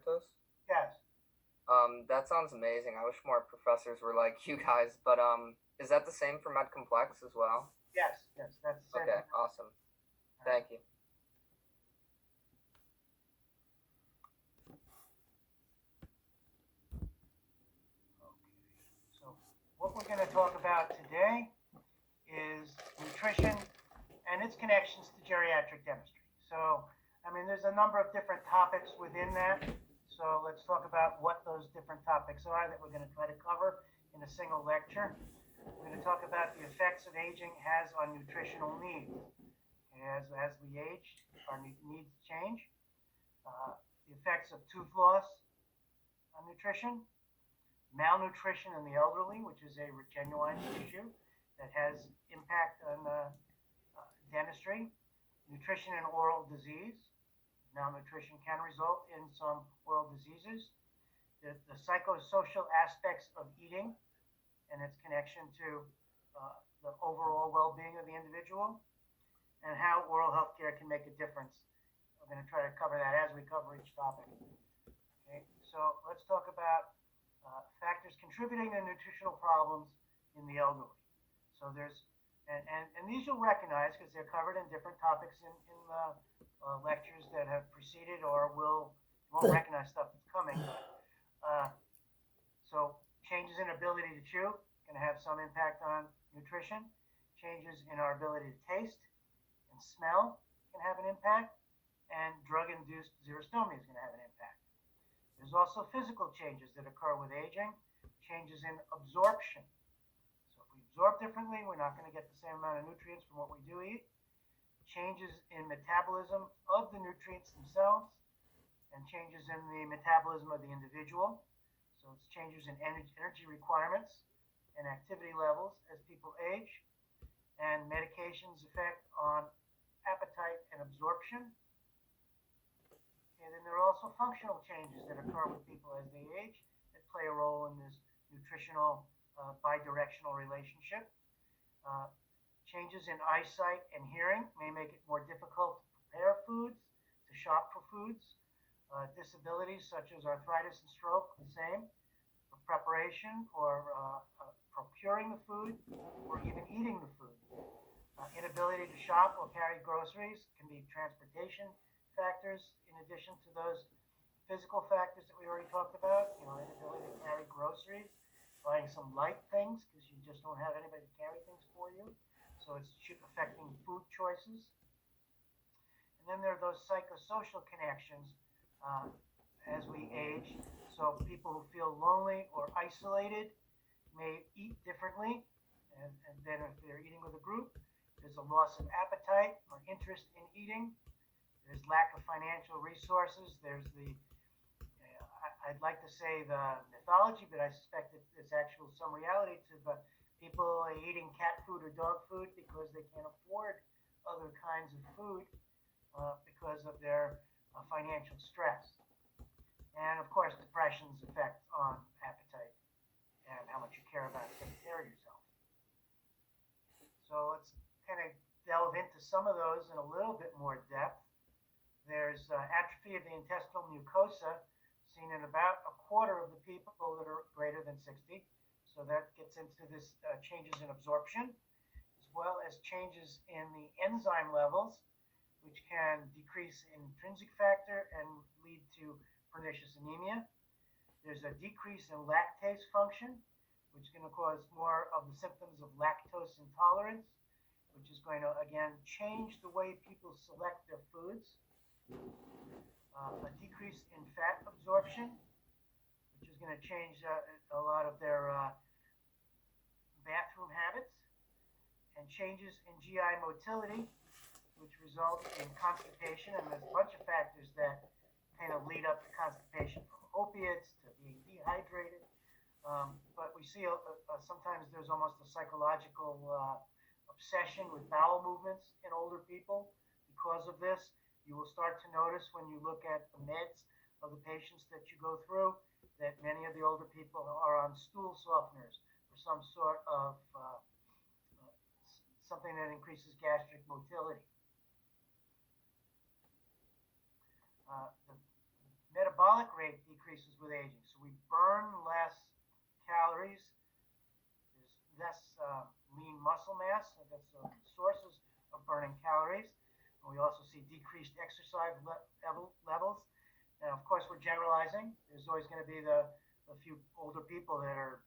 lactose? Yes, That sounds amazing. I wish more professors were like you guys, but is that the same for Med Complex as well? yes, yes. That's the same Okay, for. awesome. All right. Thank you. Okay. So what we're going to talk about today is nutrition and its connections to geriatric dentistry. So, I mean, there's a number of different topics within that. So let's talk about what those different topics are that we're going to try to cover in a single lecture. We're going to talk about the effects of aging has on nutritional needs. As we age, our needs change. The effects of tooth loss on nutrition, malnutrition in the elderly, which is a genuine issue that has impact on dentistry, nutrition and oral disease. Malnutrition can result in some oral diseases. The psychosocial aspects of eating and its connection to the overall well-being of the individual, and how oral health care can make a difference. We're going to try to cover that as we cover each topic. Okay, so let's talk about factors contributing to nutritional problems in the elderly. So there's, and these you'll recognize because they're covered in different topics in the lectures that have preceded or you won't recognize stuff that's coming. So changes in ability to chew can have some impact on nutrition. Changes in our ability to taste and smell can have an impact. And drug-induced xerostomia is going to have an impact. There's also physical changes that occur with aging, changes in absorption. So if we absorb differently, we're not going to get the same amount of nutrients from what we do eat. Changes in metabolism of the nutrients themselves, and changes in the metabolism of the individual. So it's changes in energy requirements and activity levels as people age, and medications effect on appetite and absorption. And then there are also functional changes that occur with people as they age that play a role in this nutritional bidirectional relationship. Uh, Changes in eyesight and hearing may make it more difficult to prepare foods, to shop for foods. Disabilities such as arthritis and stroke, the same, for preparation or procuring the food or even eating the food. Inability to shop or carry groceries can be transportation factors in addition to those physical factors that we already talked about. You know, inability to carry groceries, buying some light things because you just don't have anybody to carry things for you. So it's affecting food choices. And then there are those psychosocial connections as we age. So people who feel lonely or isolated may eat differently than if they're eating with a group. There's a loss of appetite or interest in eating. There's lack of financial resources. There's I'd like to say the mythology, but I suspect that there's actual some reality to the people eating cat food or dog food because they can't afford other kinds of food because of their financial stress. And of course, depression's effect on appetite and how much you care about taking care of yourself. So let's kind of delve into some of those in a little bit more depth. There's atrophy of the intestinal mucosa seen in about a quarter of the people that are greater than 60. So that gets into this changes in absorption, as well as changes in the enzyme levels, which can decrease intrinsic factor and lead to pernicious anemia. There's a decrease in lactase function, which is going to cause more of the symptoms of lactose intolerance, which is going to, again, change the way people select their foods. A decrease in fat absorption, which is going to change a lot of their bathroom habits, and changes in GI motility, which result in constipation. And there's a bunch of factors that kind of lead up to constipation, from opiates to being dehydrated. But we see sometimes there's almost a psychological obsession with bowel movements in older people because of this. You will start to notice when you look at the meds of the patients that you go through that many of the older people are on stool softeners or some sort of something that increases gastric motility. The metabolic rate decreases with aging. So we burn less calories. There's less lean muscle mass. So that's the sources of burning calories. And we also see decreased exercise levels. Now, of course, we're generalizing. There's always going to be a few older people that are,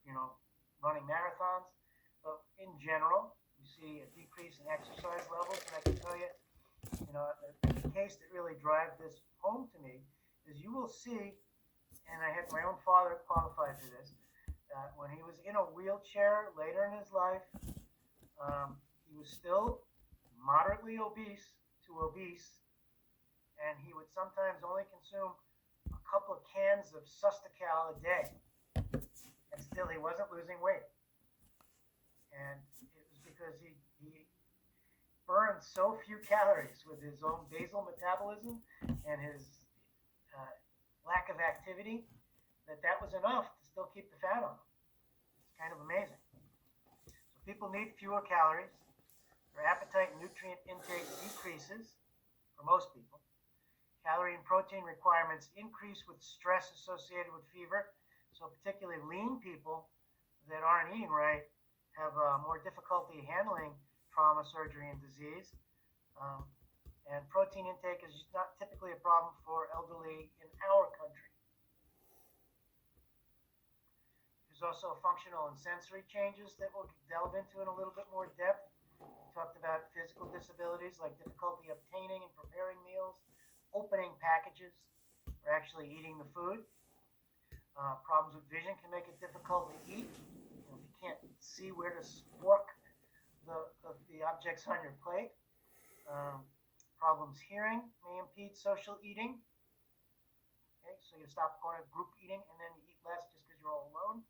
running marathons. But in general, we see a decrease in exercise levels. And I can tell you, the case that really drives this home to me is you will see, and I had my own father qualified for this, when he was in a wheelchair later in his life, he was still moderately obese to obese, and he would sometimes only consume a couple of cans of Sustacal a day, and still he wasn't losing weight. And it was because he burned so few calories with his own basal metabolism and his lack of activity that was enough to still keep the fat on. It's kind of amazing. So people need fewer calories. Their appetite and nutrient intake decreases for most people. Calorie and protein requirements increase with stress associated with fever. So particularly lean people that aren't eating right have more difficulty handling trauma, surgery, and disease. And protein intake is not typically a problem for elderly in our country. There's also functional and sensory changes that we'll delve into in a little bit more depth. We talked about physical disabilities like difficulty obtaining and preparing meals, opening packages, or actually eating the food. Problems with vision can make it difficult to eat. If you can't see where to fork the objects on your plate. Problems hearing may impede social eating. Okay, so you stop going to group eating and then you eat less just because you're all alone.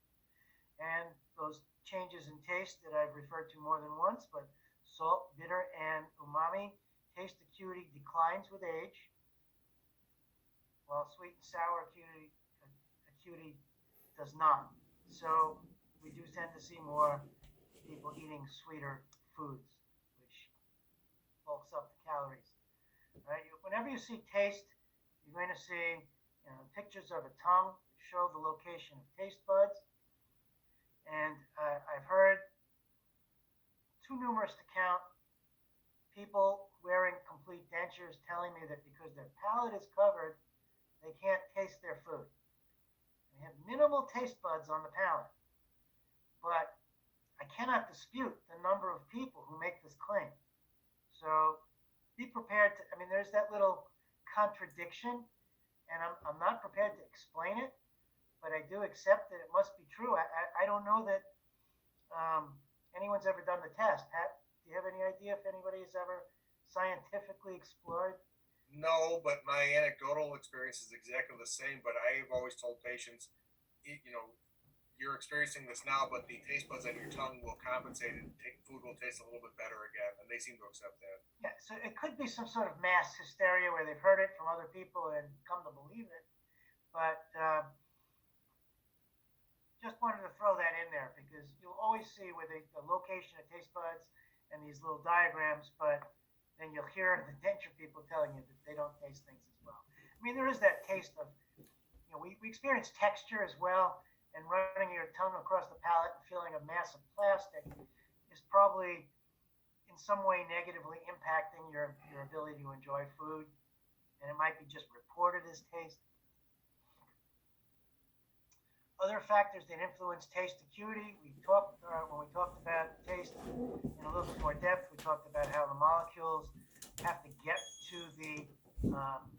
And those changes in taste that I've referred to more than once, but salt, bitter, and umami taste acuity declines with age, while sweet and sour acuity does not. So we do tend to see more people eating sweeter foods, which bulks up the calories. Right? Whenever you see taste, you're going to see pictures of a tongue show the location of taste buds. And I've heard, too numerous to count, people wearing complete dentures telling me that because their palate is covered, they can't taste their food. They have minimal taste buds on the palate. But I cannot dispute the number of people who make this claim. So be prepared to, there's that little contradiction, and I'm not prepared to explain it, but I do accept that it must be true. I don't know that anyone's ever done the test. Pat, do you have any idea if anybody has ever scientifically explored? No, but my anecdotal experience is exactly the same. But I've always told patients, you're experiencing this now, but the taste buds on your tongue will compensate and food will taste a little bit better again. And they seem to accept that. Yeah, so it could be some sort of mass hysteria where they've heard it from other people and come to believe it. But just wanted to throw that in there because you'll always see where the location of taste buds and these little diagrams, but then you'll hear the denture people telling you that they don't taste things as well. There is that taste of, we experience texture as well, and running your tongue across the palate and feeling a mass of plastic is probably in some way negatively impacting your ability to enjoy food, and it might be just reported as taste. Other factors that influence taste acuity, when we talked about taste in a little bit more depth, we talked about how the molecules have to get to the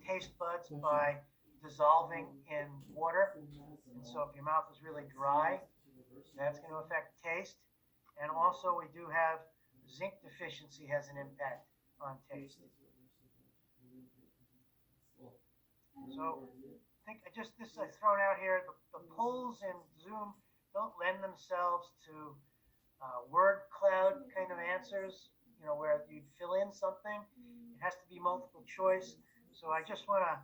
taste buds by dissolving in water. And so if your mouth is really dry, that's going to affect taste. And also we do have zinc deficiency has an impact on taste. So I thrown out here, the polls in Zoom don't lend themselves to word cloud kind of answers, where you'd fill in something. It has to be multiple choice. So I just want to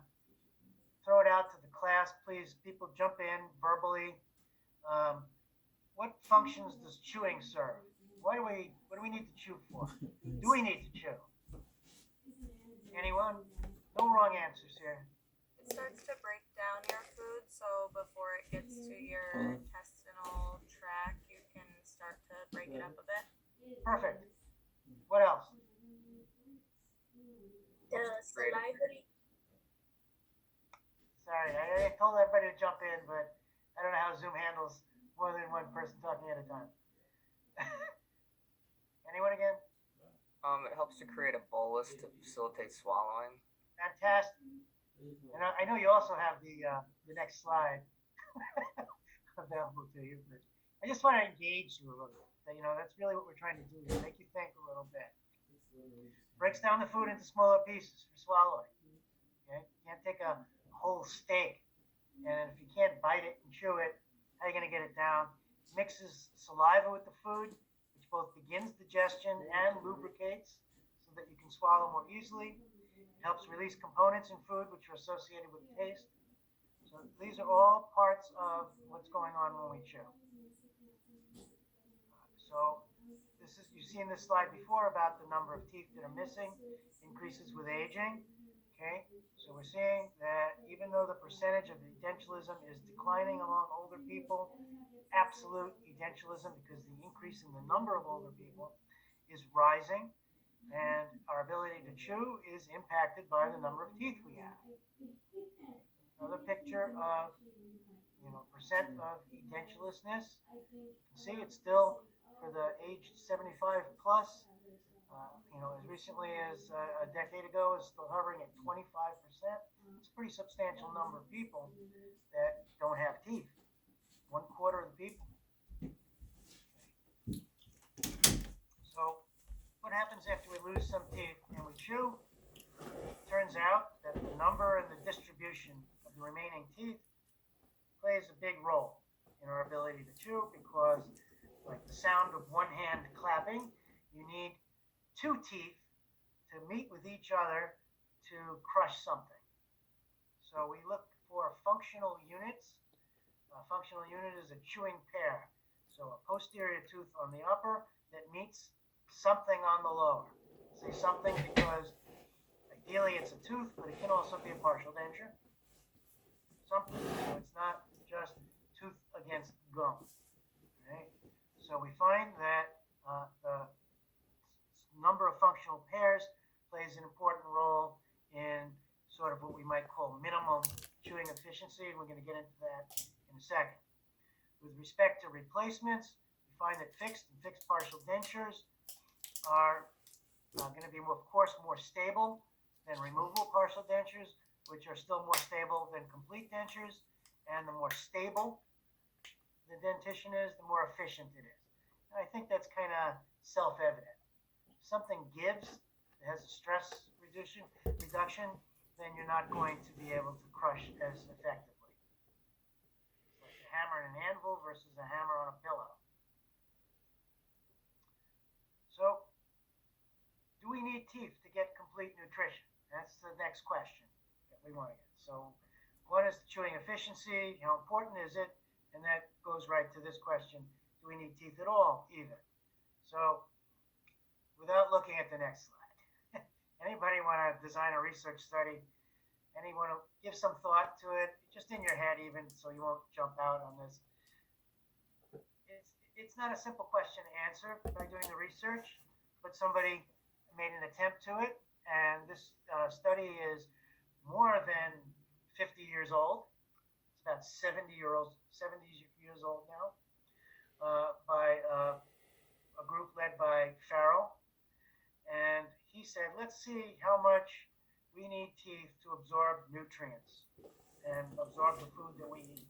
throw it out to the class. Please, people jump in verbally. What functions does chewing serve? What do we need to chew for? Do we need to chew? Anyone? No wrong answers here. It starts to break down down your food, so before it gets to your intestinal tract, you can start to break it up a bit. Perfect. What else? The salivary. Sorry, I told everybody to jump in, but I don't know how Zoom handles more than one person talking at a time. Anyone again? It helps to create a bolus to facilitate swallowing. Fantastic. And I know you also have the next slide available to you, but I just want to engage you a little bit. That's really what we're trying to do here, make you think a little bit. Breaks down the food into smaller pieces for swallowing. Okay? You can't take a whole steak, and if you can't bite it and chew it, how are you going to get it down? Mixes saliva with the food, which both begins digestion and lubricates so that you can swallow more easily. It helps release components in food which are associated with taste. So these are all parts of what's going on when we chew. So you've seen this slide before about the number of teeth that are missing increases with aging. Okay, so we're seeing that even though the percentage of edentulous is declining among older people, absolute edentulous, because the increase in the number of older people is rising, and our ability to chew is impacted by the number of teeth we have. Another picture of percent of edentullousness. You can see it's still for the age 75 plus. As recently as a decade ago, is still hovering at 25%. It's a pretty substantial number of people that don't have teeth. 1/4 of the people. So, what happens after we lose some teeth and we chew? It turns out that the number and the distribution of the remaining teeth plays a big role in our ability to chew, because, like the sound of one hand clapping, you need two teeth to meet with each other to crush something. So we look for functional units. A functional unit is a chewing pair. So a posterior tooth on the upper that meets something on the lower. Say something because ideally it's a tooth, but it can also be a partial denture. Something. So it's not just tooth against gum. Okay? So we find that the number of functional pairs plays an important role in sort of what we might call minimum chewing efficiency, and we're going to get into that in a second. With respect to replacements, we find that fixed and fixed partial dentures are going to be, of course, more stable than removable partial dentures, which are still more stable than complete dentures, and the more stable the dentition is, the more efficient it is. And I think that's kind of self-evident. Something gives, it has a stress reduction, then you're not going to be able to crush as effectively. It's like a hammer and an anvil versus a hammer on a pillow. So, do we need teeth to get complete nutrition? That's the next question that we want to get. So, one is the chewing efficiency. How important is it? And that goes right to this question: do we need teeth at all, even? So, without looking at the next slide, anybody want to design a research study? Anyone give some thought to it, just in your head, even, so you won't jump out on this? It's not a simple question to answer by doing the research, but somebody made an attempt to it, and this study is more than 50 years old. It's about 70 years old now, by a group led by Farrell. And he said, let's see how much we need teeth to absorb nutrients and absorb the food that we eat.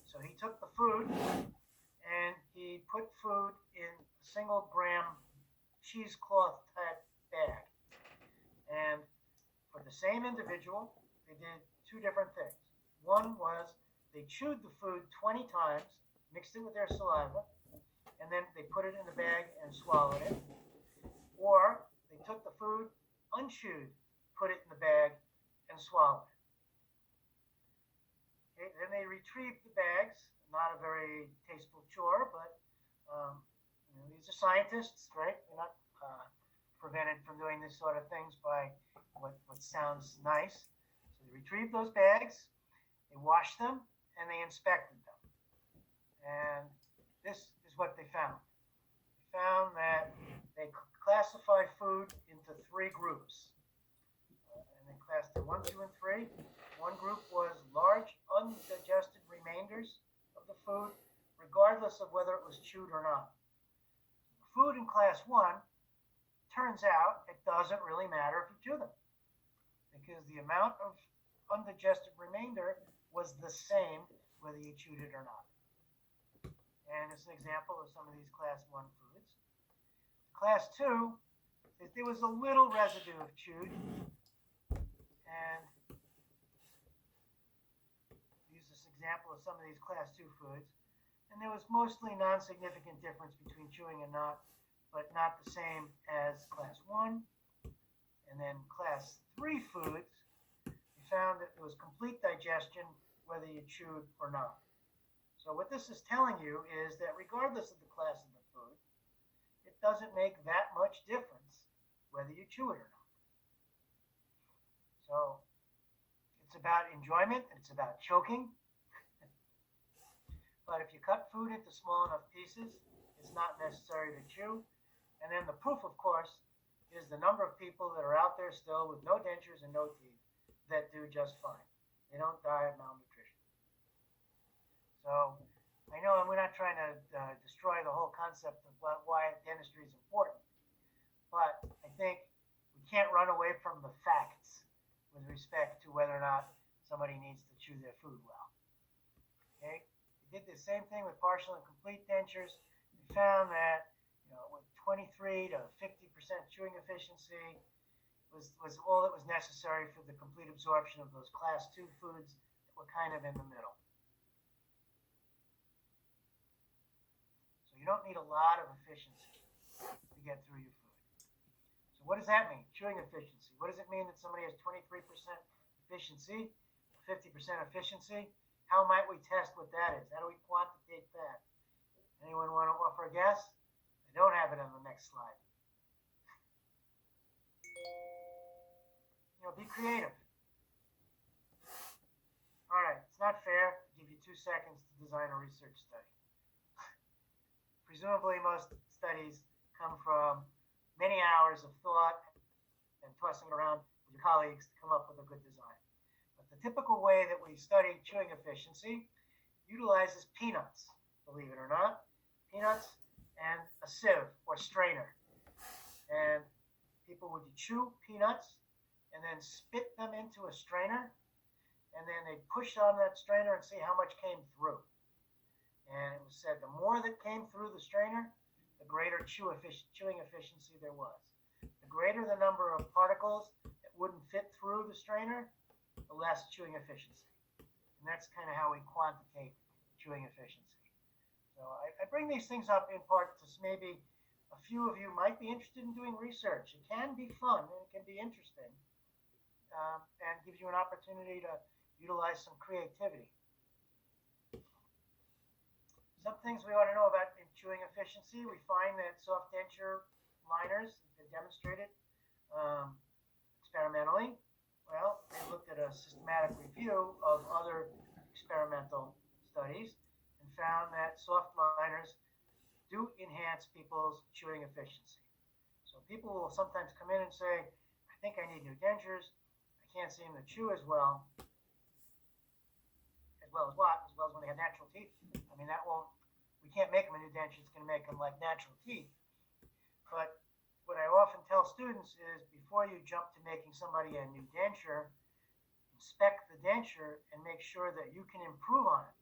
So he took the food and he put food in a single gram cheesecloth type bag. And for the same individual, they did two different things. One was they chewed the food 20 times, mixed it with their saliva, and then they put it in the bag and swallowed it. Or they took the food unchewed, put it in the bag, and swallowed it. Okay, then they retrieved the bags. Not a very tasteful chore, but these are scientists, right? They're not prevented from doing this sort of things by what sounds nice. So they retrieved those bags, They washed them and they inspected them. And this is what they found. They found that they classified food into three groups. And they classed it 1, 2, and 3. One group was large, undigested remainders of the food, regardless of whether it was chewed or not. Food in class 1, turns out it doesn't really matter if you chew them, because the amount of undigested remainder was the same whether you chewed it or not. And it's an example of some of these class 1 foods. Class 2, there was a little residue of chewed, and use this example of some of these class 2 foods, and there was mostly non-significant difference between chewing and not, but not the same as class 1. And then class 3 foods, we found that there was complete digestion whether you chewed or not. So what this is telling you is that regardless of the class of the food, it doesn't make that much difference whether you chew it or not. So it's about enjoyment, it's about choking. But if you cut food into small enough pieces, it's not necessary to chew. And then the proof, of course, is the number of people that are out there still with no dentures and no teeth that do just fine. They don't die of malnutrition. So I know we're not trying to destroy the whole concept of why dentistry is important, but I think we can't run away from the facts with respect to whether or not somebody needs to chew their food well. Okay? We did the same thing with partial and complete dentures. We found that with 23 to 50% chewing efficiency was all that was necessary for the complete absorption of those class 2 foods that were kind of in the middle. So you don't need a lot of efficiency to get through your food. So what does that mean? Chewing efficiency. What does it mean that somebody has 23% efficiency, 50% efficiency? How might we test what that is? How do we quantitate that? Anyone want to offer a guess? I don't have it on the next slide. Be creative. All right, it's not fair to give you 2 seconds to design a research study. Presumably, most studies come from many hours of thought and tossing it around with your colleagues to come up with a good design. But the typical way that we study chewing efficiency utilizes peanuts, believe it or not. Peanuts and a sieve or strainer. And people would chew peanuts and then spit them into a strainer, and then they'd push on that strainer and see how much came through. And it was said the more that came through the strainer, the greater chewing efficiency there was. The greater the number of particles that wouldn't fit through the strainer, the less chewing efficiency. And that's kind of how we quantitate chewing efficiency. So I bring these things up in part to maybe a few of you might be interested in doing research. It can be fun and it can be interesting, and gives you an opportunity to utilize some creativity. Some things we ought to know about in chewing efficiency. We find that soft denture liners have been demonstrated experimentally. Well, they looked at a systematic review of other experimental studies and found that soft liners do enhance people's chewing efficiency. So people will sometimes come in and say, I think I need new dentures. I can't seem to chew as well. As well as what? As well as when they have natural teeth. I mean, we can't make them a new denture. It's going to make them like natural teeth. But what I often tell students is before you jump to making somebody a new denture, inspect the denture and make sure that you can improve on it.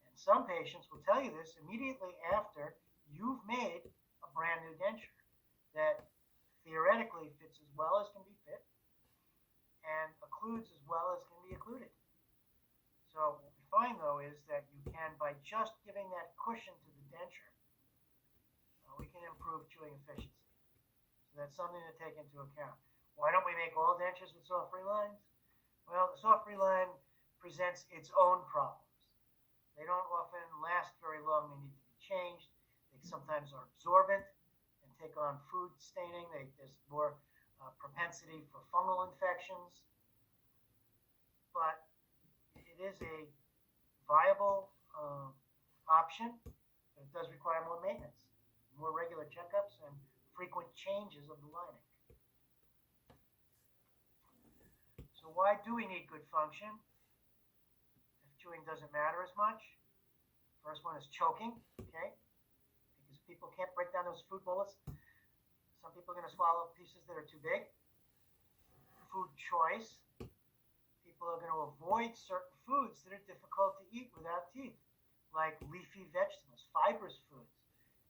And some patients will tell you this immediately after you've made a brand new denture that theoretically fits as well as can be fit and occludes as well as can be occluded. So what we find though is that you can, by just giving that cushion to the denture, we can improve chewing efficiency. So that's something to take into account. Why don't we make all dentures with soft relines? Well, the soft reline presents its own problems. They don't often last very long. They need to be changed. They sometimes are absorbent and take on food staining. There's more propensity for fungal infections. But it is a viable option, but it does require more maintenance, more regular checkups, and frequent changes of the lining. So why do we need good function if chewing doesn't matter as much? First one is choking, okay? Because people can't break down those food bullets. Some people are going to swallow pieces that are too big. Food choice. People are going to avoid certain foods that are difficult to eat without teeth, like leafy vegetables, fibrous foods.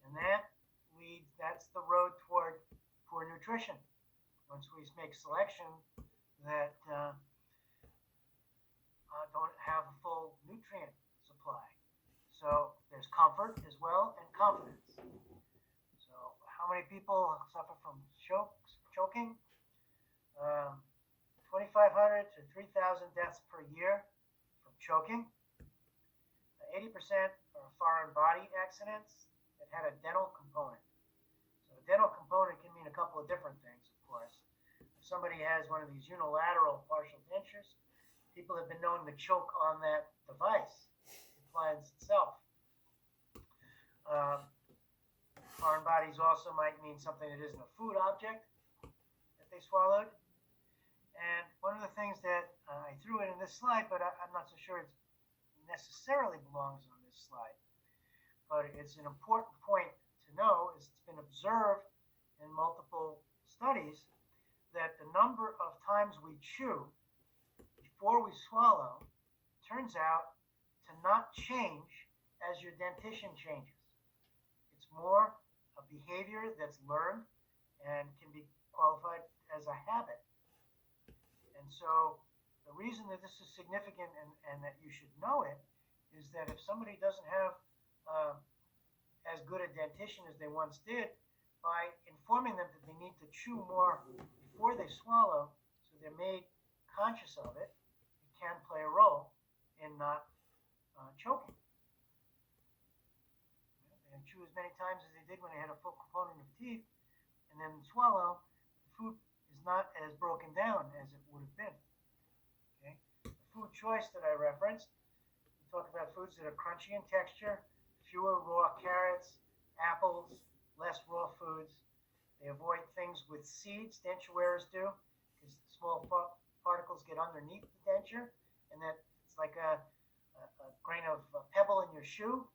And that's the road toward poor nutrition. Once we make selection that don't have a full nutrient supply. So there's comfort as well and confidence. So how many people suffer from choking? 2,500 to 3,000 deaths per year from choking. 80% are foreign body accidents that had a dental component. So a dental component can mean a couple of different things, of course. If somebody has one of these unilateral partial dentures, people have been known to choke on that device, the appliance itself. Foreign bodies also might mean something that isn't a food object that they swallowed. And one of the things that I threw in this slide, but I'm not so sure it necessarily belongs on this slide, but it's an important point to know, is it's been observed in multiple studies that the number of times we chew before we swallow turns out to not change as your dentition changes. It's more a behavior that's learned and can be qualified as a habit. And so the reason that this is significant and that you should know it is that if somebody doesn't have as good a dentition as they once did, by informing them that they need to chew more before they swallow, so they're made conscious of it, it can play a role in not choking. They chew as many times as they did when they had a full component of teeth, and then swallow, the food is not as broken down as it would have been. Okay? The food choice that I referenced, we talk about foods that are crunchy in texture, fewer raw carrots, apples, less raw foods. They avoid things with seeds, dentuarers do, because small particles get underneath the denture, and that it's like a grain of pebble in your shoe.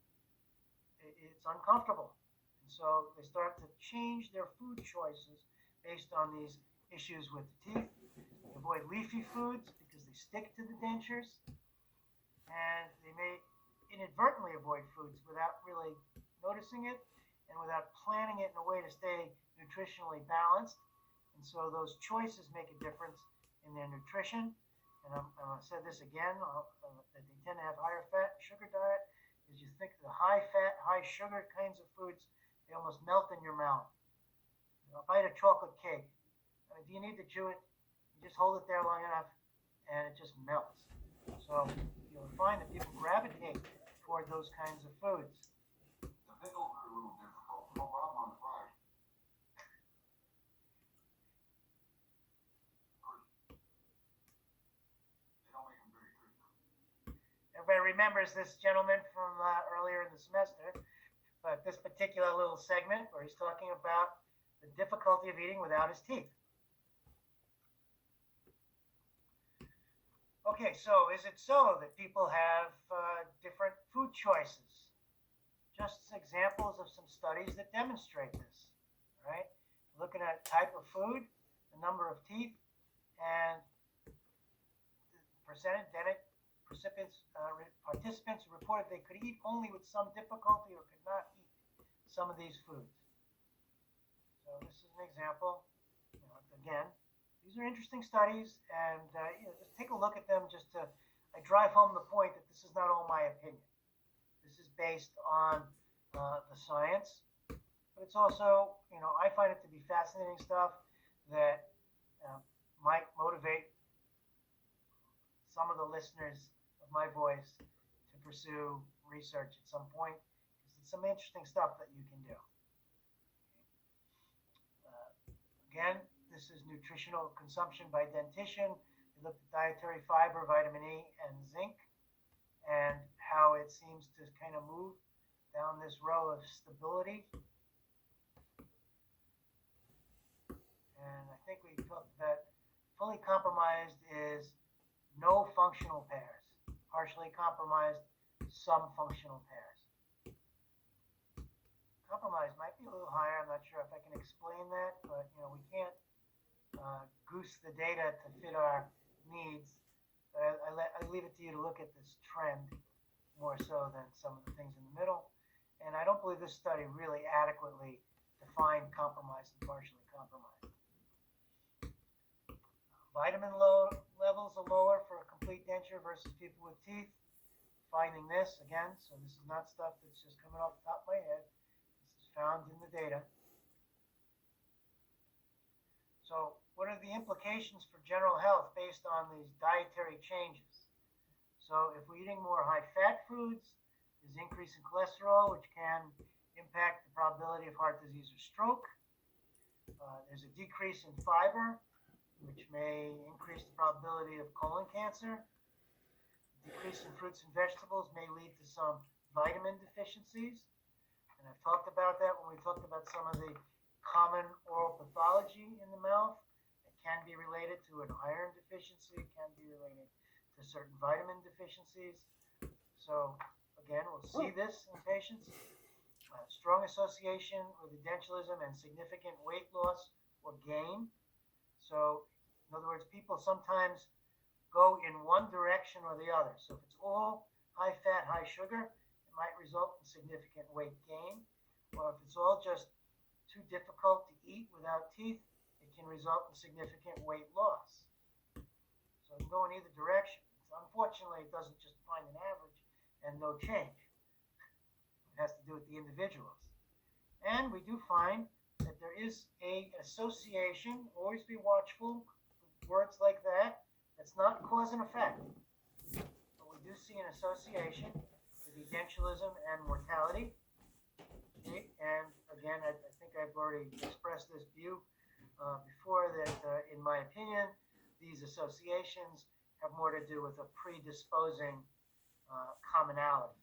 It's uncomfortable. And so they start to change their food choices based on these issues with the teeth. They avoid leafy foods because they stick to the dentures, and they may inadvertently avoid foods without really noticing it and without planning it in a way to stay nutritionally balanced. And so those choices make a difference in their nutrition. And I'm going to say this again, that they tend to have higher fat and sugar diet. As you think of the high fat, high sugar kinds of foods, they almost melt in your mouth. A bite of chocolate cake. I mean, do you need to chew it? You just hold it there long enough and it just melts. So you'll find that people gravitate toward those kinds of foods. The pickles are a little difficult. No problem on the fries. They don't make them very good. Everybody remembers this gentleman from earlier in the semester, but this particular little segment where he's talking about the difficulty of eating without his teeth. Okay, so is it so that people have different food choices? Just examples of some studies that demonstrate this, right? Looking at type of food, the number of teeth, and the percentage participants reported they could eat only with some difficulty or could not eat some of these foods. So this is an example. Again, these are interesting studies, and just take a look at them. I drive home the point that this is not all my opinion. This is based on the science, but it's also, I find it to be fascinating stuff that might motivate some of the listeners of my voice to pursue research at some point, because it's some interesting stuff that you can do. Again, this is nutritional consumption by dentition. We looked at dietary fiber, vitamin E, and zinc. and how it seems to kind of move down this row of stability. And I think we talked that fully compromised is no functional pairs. Partially compromised, some functional pairs. Compromise might be a little higher. I'm not sure if I can explain that, but we can't goose the data to fit our needs. But I leave it to you to look at this trend more so than some of the things in the middle. And I don't believe this study really adequately defined compromised and partially compromised. Vitamin levels are lower for a complete denture versus people with teeth. Finding this again, so this is not stuff that's just coming off the top of my head. This is found in the data. So what are the implications for general health based on these dietary changes? So if we're eating more high-fat foods, there's increase in cholesterol, which can impact the probability of heart disease or stroke. There's a decrease in fiber, which may increase the probability of colon cancer. Decrease in fruits and vegetables may lead to some vitamin deficiencies. And I've talked about that when we talked about some of the common oral pathology in the mouth. It can be related to an iron deficiency. It can be related to certain vitamin deficiencies. So again, we'll see this in patients. Strong association with edentulism and significant weight loss or gain. So in other words, people sometimes go in one direction or the other. So if it's all high fat, high sugar, it might result in significant weight gain. Or if it's all just too difficult to eat without teeth, it can result in significant weight loss. So it can go in either direction. Unfortunately, it doesn't just find an average and no change. It has to do with the individuals. And we do find that there is an association. Always be watchful with words like that. It's not cause and effect, but we do see an association with edentulism and mortality. Okay? And again, I think I've already expressed this view before that, in my opinion, these associations have more to do with a predisposing commonality.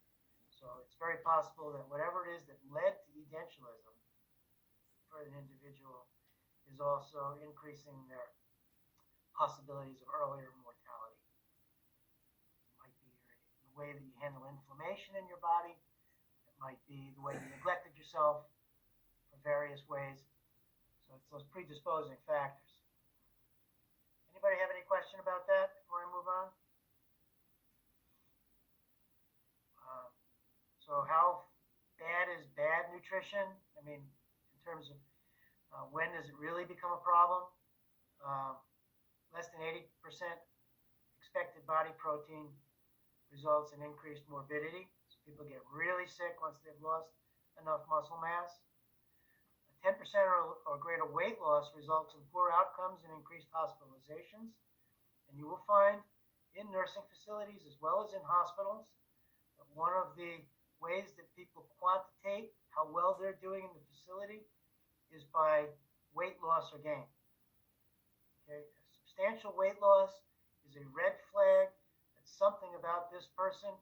So it's very possible that whatever it is that led to edentulism for an individual is also increasing their possibilities of earlier mortality. It might be the way that you handle inflammation in your body. It might be the way you neglected yourself for various ways. So it's those predisposing factors. Anybody have any question about that before I move on? So how bad is bad nutrition? I mean, in terms of when does it really become a problem? Less than 80% expected body protein results in increased morbidity. So people get really sick once they've lost enough muscle mass. 10% or greater weight loss results in poor outcomes and increased hospitalizations. And you will find in nursing facilities as well as in hospitals that one of the ways that people quantitate how well they're doing in the facility is by weight loss or gain. Okay? Substantial weight loss is a red flag that something about this person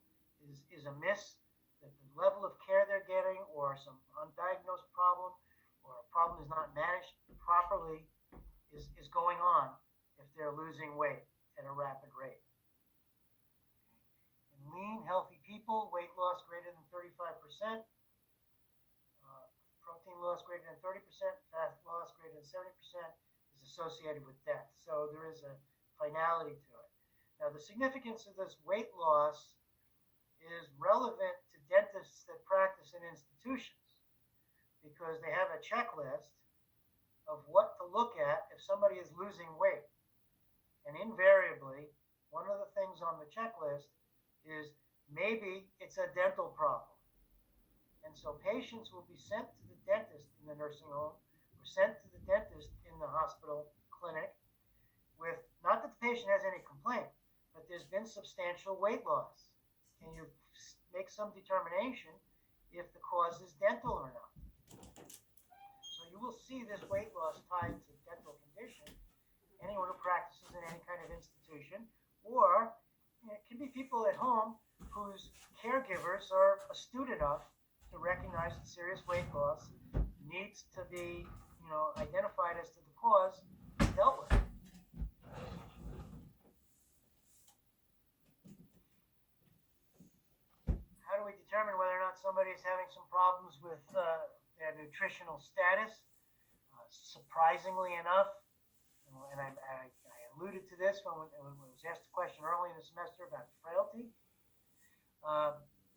is amiss, that the level of care they're getting or some undiagnosed problem or a problem is not managed properly is going on if they're losing weight at a rapid rate. In lean, healthy people, weight loss greater than 35%, protein loss greater than 30%, fat loss greater than 70%, associated with death. So there is a finality to it. Now, the significance of this weight loss is relevant to dentists that practice in institutions because they have a checklist of what to look at if somebody is losing weight. And invariably, one of the things on the checklist is maybe it's a dental problem. And so patients will be sent to the dentist in the nursing home or sent to the dentist in the hospital clinic with, not that the patient has any complaint, but there's been substantial weight loss. Can you make some determination if the cause is dental or not? So you will see this weight loss tied to dental condition. Anyone who practices in any kind of institution, or it can be people at home whose caregivers are astute enough to recognize that serious weight loss needs to be, identified as to the cause and dealt with. How do we determine whether or not somebody is having some problems with their nutritional status? Surprisingly enough, and I alluded to this when I was asked a question early in the semester about frailty.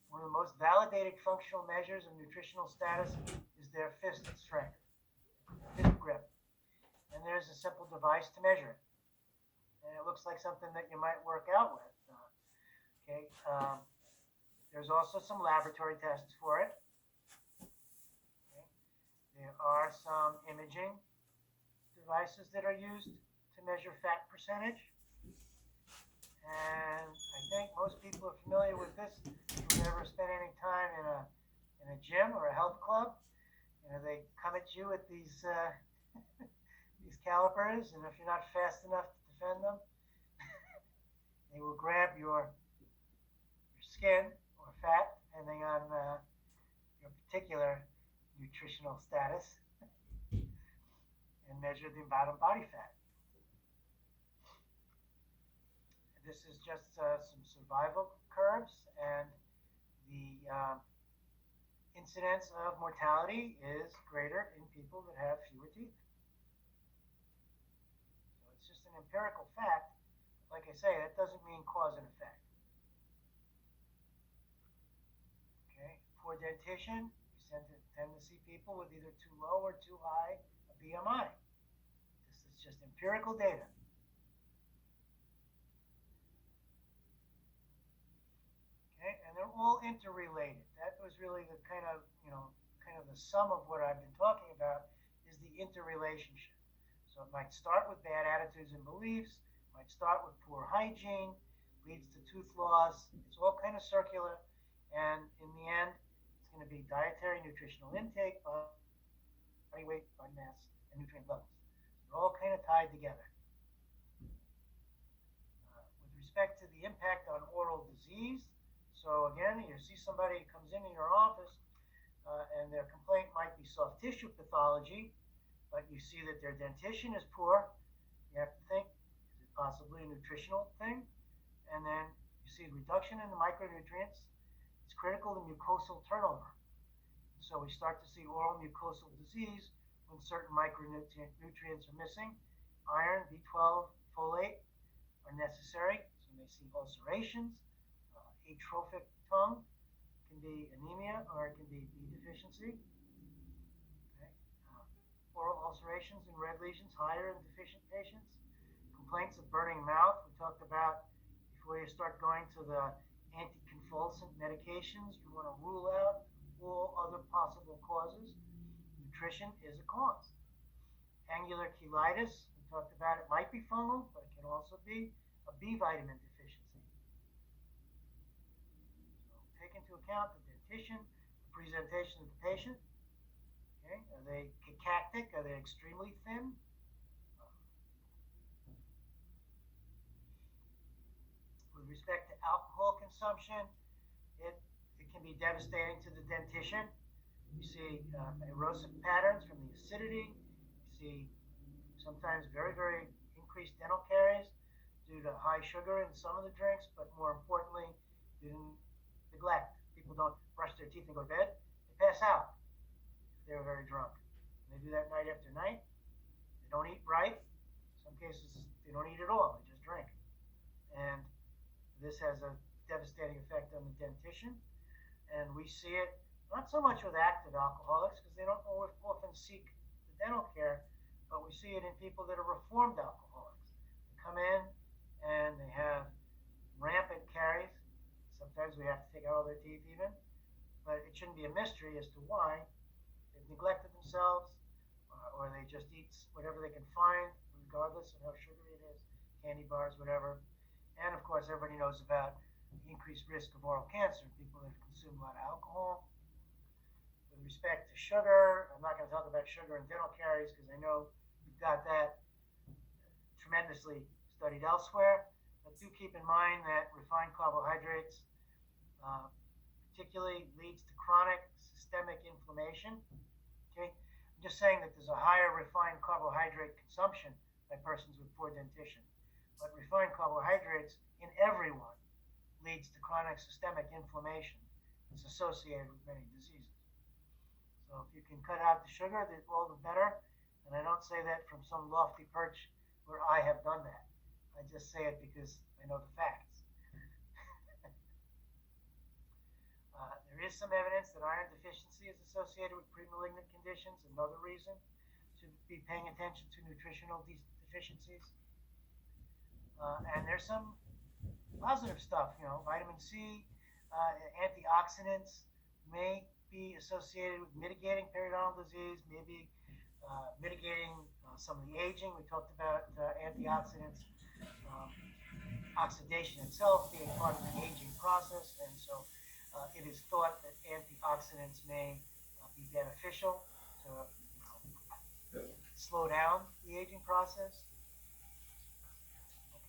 One of the most validated functional measures of nutritional status is their fist strength, fist grip. And there's a simple device to measure it. And it looks like something that you might work out with. Okay. There's also some laboratory tests for it. Okay. There are some imaging devices that are used to measure fat percentage. And I think most people are familiar with this. If you've ever spent any time in a gym or a health club, they come at you with these these calipers, and if you're not fast enough to defend them, they will grab your skin or fat, depending on your particular nutritional status, and measure the amount of body fat. This is just some survival curves, and the incidence of mortality is greater in people that have fewer teeth. So it's just an empirical fact. Like I say, that doesn't mean cause and effect. Okay, poor dentition, you tend to see people with either too low or too high a BMI. This is just empirical data. Okay, and they're all interrelated. That was really the kind of the sum of what I've been talking about is the interrelationship. So it might start with bad attitudes and beliefs, might start with poor hygiene, leads to tooth loss. It's all kind of circular, and in the end, it's going to be dietary, nutritional intake, body weight, body mass, and nutrient levels. They're all kind of tied together. With respect to the impact on oral disease, so again, you see somebody comes in your office and their complaint might be soft tissue pathology, but you see that their dentition is poor. You have to think, is it possibly a nutritional thing? And then you see reduction in the micronutrients. It's critical to mucosal turnover. So we start to see oral mucosal disease when certain micronutrients are missing. Iron, B12, folate are necessary. So you may see ulcerations. Atrophic tongue can be anemia or it can be B deficiency. Okay. Oral ulcerations and red lesions higher in deficient patients. Complaints of burning mouth. We talked about before you start going to the anticonvulsant medications, you want to rule out all other possible causes. Nutrition is a cause. Angular cheilitis, we talked about it might be fungal, but it can also be a B vitamin deficiency. Take into account the dentition, the presentation of the patient. Okay, are they cachectic? Are they extremely thin? With respect to alcohol consumption, it can be devastating to the dentition. You see erosive patterns from the acidity. You see sometimes very, very increased dental caries due to high sugar in some of the drinks, but more importantly, due to neglect. People don't brush their teeth and go to bed. They pass out if they're very drunk. And they do that night after night. They don't eat right. In some cases, they don't eat at all. They just drink. And this has a devastating effect on the dentition. And we see it not so much with active alcoholics because they don't often seek the dental care, but we see it in people that are reformed alcoholics. They come in and they have rampant caries. Sometimes we have to take out all their teeth even, but it shouldn't be a mystery as to why. They've neglected themselves, or they just eat whatever they can find, regardless of how sugary it is, candy bars, whatever. And of course, everybody knows about the increased risk of oral cancer in people that consume a lot of alcohol. With respect to sugar, I'm not going to talk about sugar and dental caries because I know we've got that tremendously studied elsewhere. But do keep in mind that refined carbohydrates particularly leads to chronic systemic inflammation. Okay, I'm just saying that there's a higher refined carbohydrate consumption by persons with poor dentition, but refined carbohydrates in everyone leads to chronic systemic inflammation. It's associated with many diseases. So if you can cut out the sugar, all the better. And I don't say that from some lofty perch where I have done that. I just say it because I know the facts. There is some evidence that iron deficiency is associated with premalignant conditions. Another reason to be paying attention to nutritional deficiencies. And there's some positive stuff, vitamin C, antioxidants may be associated with mitigating periodontal disease, maybe mitigating some of the aging. We talked about antioxidants, oxidation itself being part of the aging process, and so it is thought that antioxidants may be beneficial to slow down the aging process.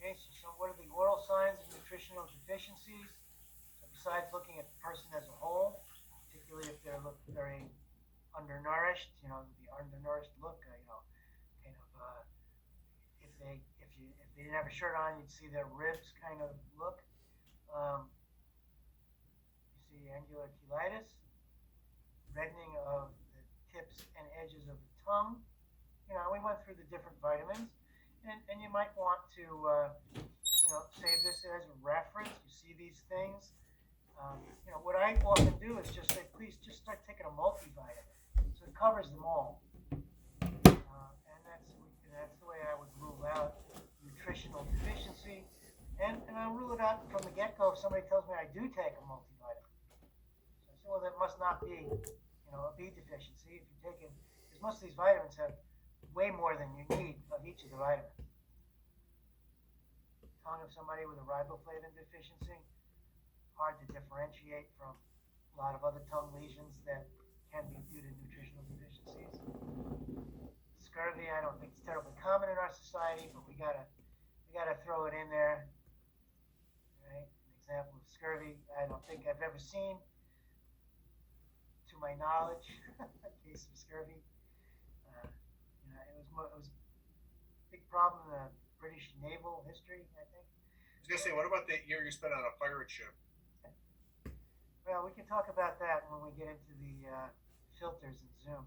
Okay, so what are the oral signs of nutritional deficiencies? So besides looking at the person as a whole, particularly if they're looking very undernourished, the undernourished look, if they didn't have a shirt on, you'd see their ribs kind of look. You see angular cheilitis, reddening of the tips and edges of the tongue. We went through the different vitamins, and you might want to, save this as a reference. You see these things. What I often do is just say, please just start taking a multivitamin, so it covers them all. And that's the way I would rule out nutritional deficiency, and I'll rule it out from the get-go if somebody tells me I do take a multivitamin. So I say, well, that must not be, a B deficiency if you're taking, because most of these vitamins have way more than you need of each of the vitamins. Tongue of somebody with a riboflavin deficiency, hard to differentiate from a lot of other tongue lesions that can be due to nutritional deficiencies. Scurvy, I don't think it's terribly common in our society, but we gotta throw it in there. Right? An example of scurvy, I don't think I've ever seen, to my knowledge, a case of scurvy. It was a big problem in the British naval history, I think. I was gonna say, what about that year you spent on a pirate ship? Well, we can talk about that when we get into the filters in Zoom.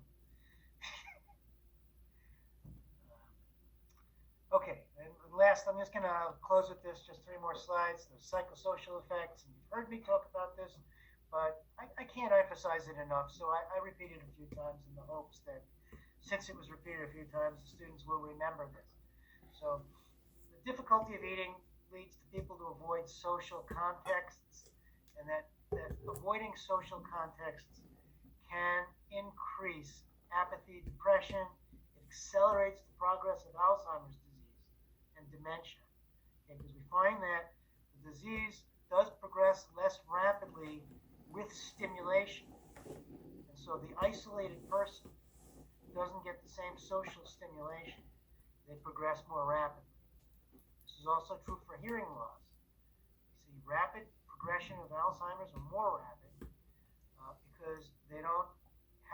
Okay, and last, I'm just going to close with this, just 3 more slides, the psychosocial effects. And you've heard me talk about this, but I can't emphasize it enough, so I repeat it a few times in the hopes that since it was repeated a few times, the students will remember this. So the difficulty of eating leads to people to avoid social contexts, and that avoiding social contexts can increase apathy, depression. It accelerates the progress of Alzheimer's disease and dementia. Okay, because we find that the disease does progress less rapidly with stimulation. And so the isolated person doesn't get the same social stimulation. They progress more rapidly. This is also true for hearing loss. You see rapid progression of Alzheimer's, or more rapid, because they don't